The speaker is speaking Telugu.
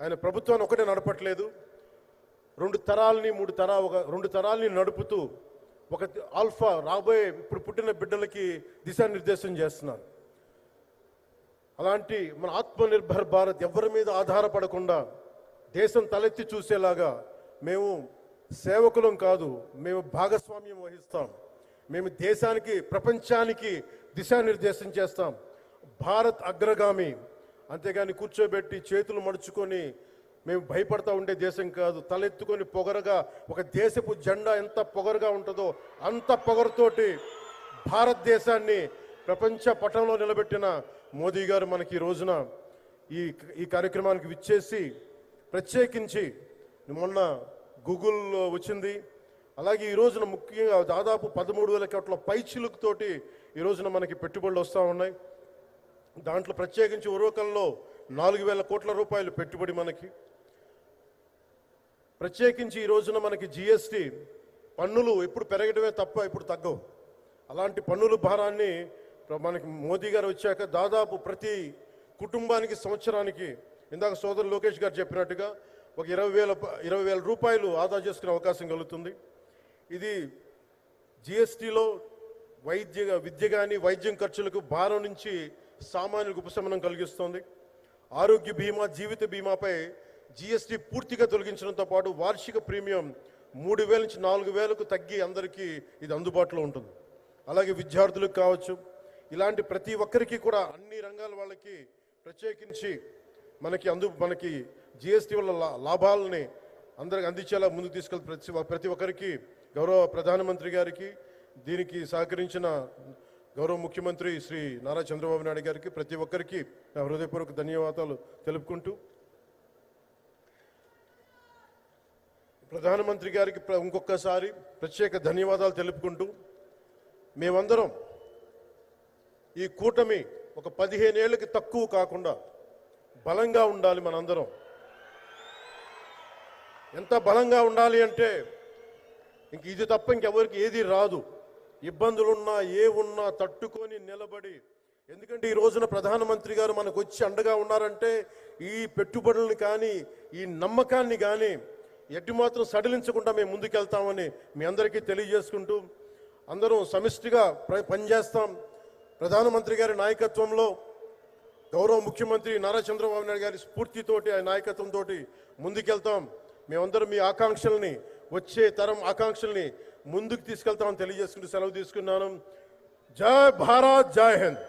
ఆయన ప్రభుత్వాన్ని ఒకటే నడపట్లేదు, రెండు తరాల్ని నడుపుతూ ఒక ఆల్ఫా రాబోయే ఇప్పుడు పుట్టిన బిడ్డలకి దిశానిర్దేశం చేస్తున్నారు. అలాంటి మన ఆత్మనిర్భర్ భారత్ ఎవరి మీద ఆధారపడకుండా దేశం తలెత్తి చూసేలాగా మేము సేవకులం కాదు, మేము భాగస్వామ్యం వహిస్తాం. మేము దేశానికి, ప్రపంచానికి దిశానిర్దేశం చేస్తాం. భారత్ అగ్రగామి, అంతేగాని కూర్చోబెట్టి చేతులు మడుచుకొని మేము భయపడతా ఉండే దేశం కాదు. తలెత్తుకొని పొగరగా ఒక దేశపు జెండా ఎంత పొగరుగా ఉంటుందో అంత పొగరుతోటి భారతదేశాన్ని ప్రపంచ పటంలో నిలబెట్టిన మోదీ గారు మనకి ఈ రోజున ఈ కార్యక్రమానికి విచ్చేసి, ప్రత్యేకించి మొన్న గూగుల్ వచ్చింది, అలాగే ఈ రోజున ముఖ్యంగా దాదాపు 13,000 కోట్ల పైచిలుకుతోటి ఈ రోజున మనకి పెట్టుబడులు వస్తూ ఉన్నాయి. దాంట్లో ప్రత్యేకించి ఉరవకంలో 4,000 కోట్ల రూపాయలు పెట్టుబడి మనకి. ప్రత్యేకించి ఈ రోజున మనకి జిఎస్టి పన్నులు ఎప్పుడు పెరగడమే తప్ప ఇప్పుడు తగ్గవు. అలాంటి పన్నుల భారాన్ని మనకి మోదీ గారు వచ్చాక దాదాపు ప్రతి కుటుంబానికి సంవత్సరానికి, ఇందాక సోదరు లోకేష్ గారు చెప్పినట్టుగా, ఒక 20,000 రూపాయలు ఆదా చేసుకునే అవకాశం కలుగుతుంది. ఇది జిఎస్టిలో విద్య కానీ వైద్యం ఖర్చులకు భారం నుంచి సామాన్యులకు ఉపశమనం కలిగిస్తుంది. ఆరోగ్య బీమా, జీవిత బీమాపై జిఎస్టి పూర్తిగా తొలగించడంతో పాటు వార్షిక ప్రీమియం 3,000 నుంచి 4,000కు తగ్గి అందరికీ ఇది అందుబాటులో ఉంటుంది. అలాగే విద్యార్థులకు కావచ్చు, ఇలాంటి ప్రతి ఒక్కరికి కూడా అన్ని రంగాల వాళ్ళకి ప్రత్యేకించి మనకి జిఎస్టి వల్ల లాభాలని అందరికి అందించేలా ముందుకు తీసుకెళ్తే ప్రతి ఒక్కరికి, గౌరవ ప్రధానమంత్రి గారికి, దీనికి సహకరించిన గౌరవ ముఖ్యమంత్రి శ్రీ నారా చంద్రబాబు నాయుడు గారికి, ప్రతి ఒక్కరికి నా హృదయపూర్వక ధన్యవాదాలు తెలుపుకుంటూ, ప్రధానమంత్రి గారికి ఇంకొకసారి ప్రత్యేక ధన్యవాదాలు తెలుపుకుంటూ, మేమందరం ఈ కూటమి ఒక 15 ఏళ్ళకి తక్కువ కాకుండా బలంగా ఉండాలి. మనందరం ఎంత బలంగా ఉండాలి అంటే ఇంక ఇది తప్ప ఇంకెవరికి ఏది రాదు. ఇబ్బందులున్నా ఉన్నా తట్టుకొని నిలబడి, ఎందుకంటే ఈ రోజున ప్రధానమంత్రి గారు మనకు వచ్చి అండగా ఉన్నారంటే ఈ పెట్టుబడులను కానీ ఈ నమ్మకాన్ని కానీ ఎట్టి మాత్రం సడలించకుండా మేము ముందుకెళ్తామని మీ అందరికీ తెలియజేసుకుంటూ, అందరం సమిష్టిగా పనిచేస్తాం. ప్రధానమంత్రి గారి నాయకత్వంలో, గౌరవ ముఖ్యమంత్రి నారా చంద్రబాబు నాయుడు గారి స్ఫూర్తితోటి, ఆ నాయకత్వంతో ముందుకెళ్తాం. మేమందరం మీ ఆకాంక్షల్ని, వచ్చే తరం ఆకాంక్షల్ని ముందుకు తీసుకెళ్తామని తెలియజేసుకుంటూ సెలవు తీసుకున్నాను. జై భారత్, జై హింద్.